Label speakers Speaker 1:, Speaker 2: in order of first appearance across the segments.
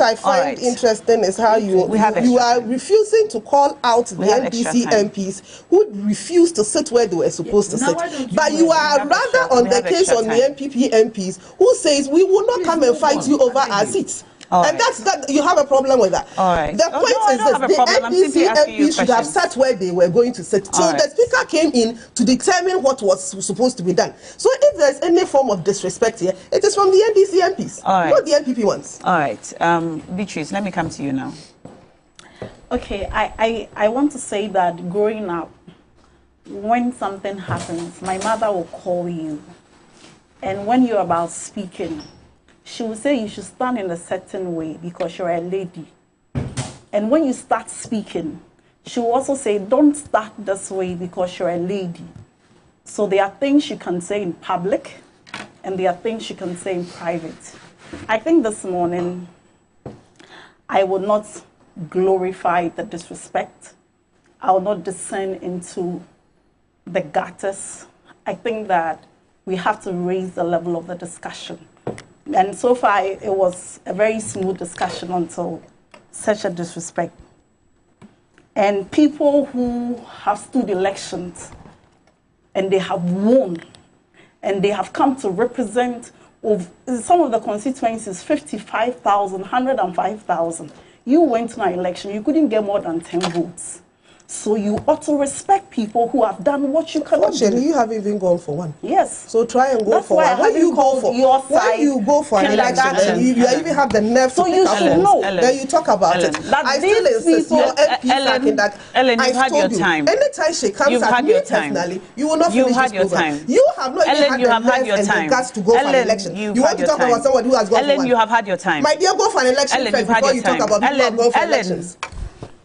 Speaker 1: I find interesting is how you are refusing to call out the NDC MPs who refused to sit where they were supposed to sit. But you are rather on the case on the MPP MPs who says we will not come and fight you over our seats. And that you have a problem with that. The point is that the NDC MPs should have sat where they were going to sit. So the speaker came in to determine what was supposed to be done. So if there's any form of disrespect here, it is from the NDC MPs, not the NPP ones.
Speaker 2: All right, Beatrice, let me come to you now.
Speaker 3: Okay, I want to say that growing up, when something happens, my mother will call you, and when you're about speaking, she will say you should stand in a certain way because you're a lady. And when you start speaking, she will also say, don't start this way because you're a lady. So there are things you can say in public, and there are things you can say in private. I think this morning, I will not glorify the disrespect. I will not descend into the gutters. I think that we have to raise the level of the discussion. And so far, it was a very smooth discussion until such a disrespect. And people who have stood elections and they have won and they have come to represent of some of the constituencies, 55,000, 105,000. You went to an election, you couldn't get more than 10 votes. So you ought to respect people who have done what you cannot do.
Speaker 1: You haven't even gone for one.
Speaker 3: Yes.
Speaker 1: So try and go for one. When you go for an election, and you even have the nerve to pick up
Speaker 3: know.
Speaker 1: Then you talk about it. I still insist your MP
Speaker 2: Ellen, you've had your time.
Speaker 1: Anytime she comes at me personally, you will not finish this program. You have not even had the nerve and the guts to go for an election. You want to talk about somebody who has gone for one.
Speaker 2: Ellen, you have had your time.
Speaker 1: My dear, go for an election first before you talk about people who have gone for elections.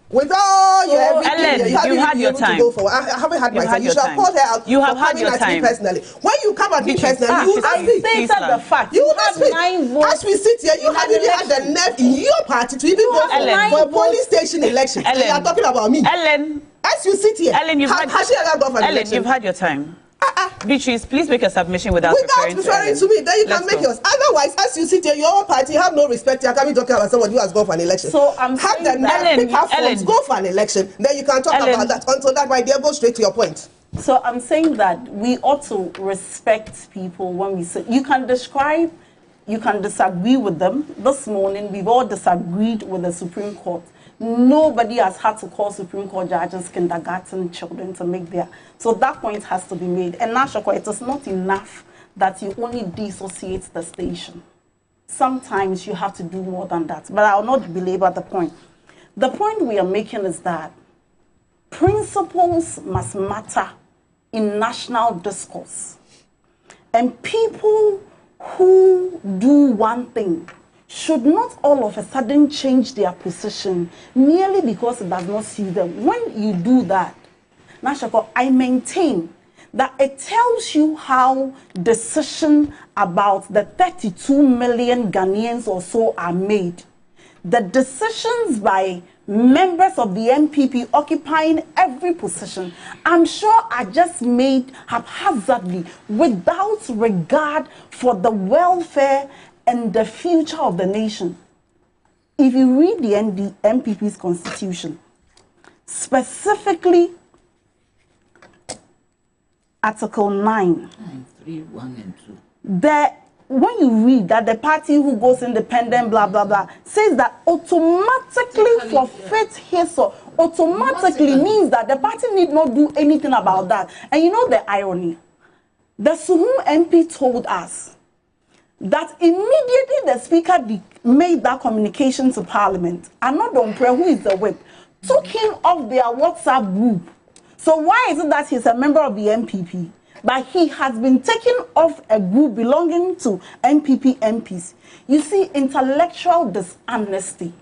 Speaker 1: With all your everything,
Speaker 2: you had your time.
Speaker 1: I haven't had my time. You should have called her out.
Speaker 2: You have had your time.
Speaker 1: Personally. When you come at me personally, you will not speak.
Speaker 3: The fact.
Speaker 1: You will not speak. As we sit here, you haven't even had the nerve in your party to even go for a police station election. You are talking about me.
Speaker 2: Ellen.
Speaker 1: As you sit here, has she ever gone for an election?
Speaker 2: Ellen, you've had your time. Beatrice, please make a submission without
Speaker 1: referring to me. Then you can make yours. Otherwise, as you sit here, your own party have no respect. You can't be talking about somebody who has gone for an election.
Speaker 3: So I'm
Speaker 1: have the nerve, go for an election. Then you can talk about that. Until that, my dear, go straight to your point.
Speaker 3: So I'm saying that we ought to respect people when we say you can describe, you can disagree with them. This morning, we've all disagreed with the Supreme Court. Nobody has had to call Supreme Court judges kindergarten children to make their... So that point has to be made. And Nashako, it is not enough that you only dissociate the station. Sometimes you have to do more than that. But I will not belabor the point. The point we are making is that principles must matter in national discourse. And people who do one thing should not all of a sudden change their position merely because it does not suit them. When you do that, Nashako, I maintain that it tells you how decisions about the 32 million Ghanaians or so are made. The decisions by members of the MPP occupying every position, I'm sure are just made haphazardly without regard for the welfare and the future of the nation. If you read the MPP's constitution, specifically Article 9,
Speaker 4: 3, 1 and 2.
Speaker 3: When you read that the party who goes independent, blah, blah, blah, says that automatically forfeit his or automatically means that the party need not do anything about that. And you know the irony? The Suhum MP told us that immediately the speaker made that communication to Parliament, Anodompre, who is the whip, took him off their WhatsApp group. So why is it that he's a member of the MPP, but he has been taken off a group belonging to MPP MPs? You see, intellectual dishonesty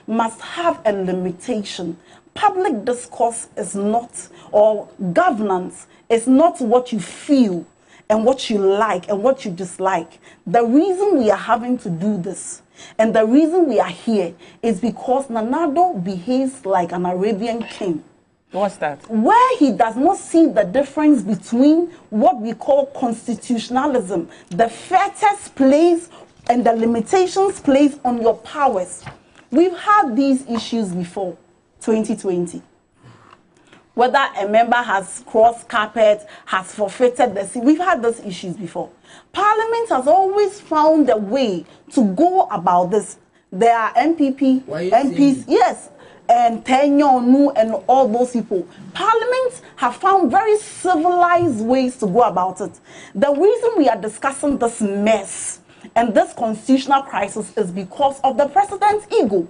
Speaker 3: must have a limitation. Public discourse is not, or governance is not what you feel and what you like and what you dislike. The reason we are having to do this and the reason we are here is because Nanado behaves like an Arabian king.
Speaker 2: What's that?
Speaker 3: Where he does not see the difference between what we call constitutionalism, the fetters placed and the limitations placed on your powers. We've had these issues before, 2020. Whether a member has crossed carpet, has forfeited the seat. We've had those issues before. Parliament has always found a way to go about this. There are MPs, yes, and Tenyonu and all those people. Parliament have found very civilized ways to go about it. The reason we are discussing this mess and this constitutional crisis is because of the president's ego.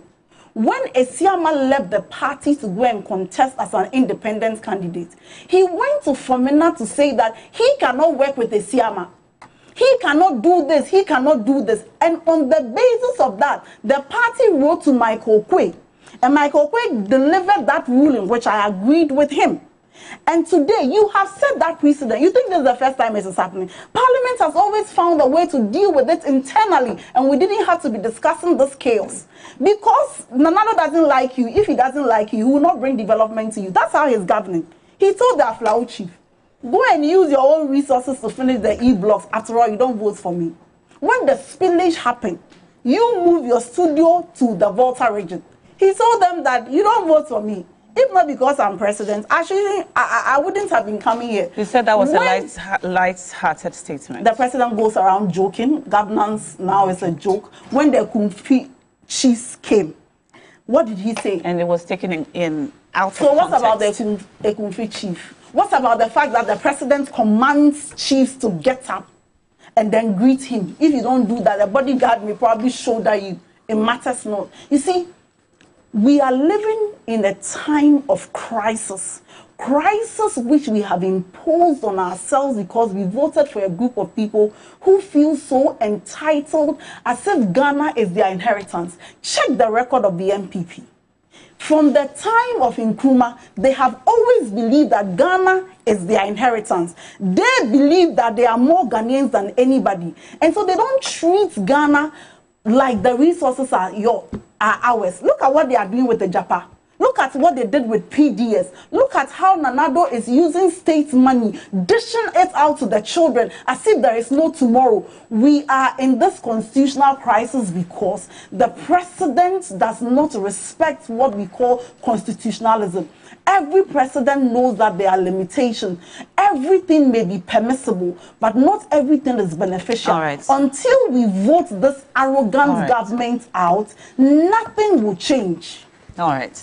Speaker 3: When Esiama left the party to go and contest as an independent candidate, he went to Femina to say that he cannot work with Esiama. He cannot do this, he cannot do this. And on the basis of that, the party wrote to Michael Quay. And Michael Quay delivered that ruling, which I agreed with him. And today, you have set that precedent. You think this is the first time this is happening. Parliament has always found a way to deal with it internally, and we didn't have to be discussing this chaos. Because Nanado doesn't like you. If he doesn't like you, he will not bring development to you. That's how he's governing. He told the Aflau chief, go and use your own resources to finish the e-blocks. After all, you don't vote for me. When the spillage happened, you move your studio to the Volta region. He told them that you don't vote for me. If not because I'm president, actually, I wouldn't have been coming here.
Speaker 2: You said that was a light-hearted statement.
Speaker 3: The president goes around joking. Governance now is a joke. When the Kumfi chiefs came, what did he say?
Speaker 2: And it was taken in out of context.
Speaker 3: So what about the Kumfi chief? What about the fact that the president commands chiefs to get up and then greet him? If you don't do that, the bodyguard may probably shoulder you. It matters not. You see, we are living in a time of crisis. Crisis which we have imposed on ourselves because we voted for a group of people who feel so entitled as if Ghana is their inheritance. Check the record of the MPP. From the time of Nkrumah, they have always believed that Ghana is their inheritance. They believe that they are more Ghanaians than anybody. And so they don't treat Ghana like the resources are ours. Look at what they are doing with the Japa. Look at what they did with PDS. Look at how Nanado is using state money, dishing it out to the children as if there is no tomorrow. We are in this constitutional crisis because the president does not respect what we call constitutionalism. Every president knows that there are limitations. Everything may be permissible, but not everything is beneficial. Until we vote this arrogant government out, nothing will change.
Speaker 2: All right.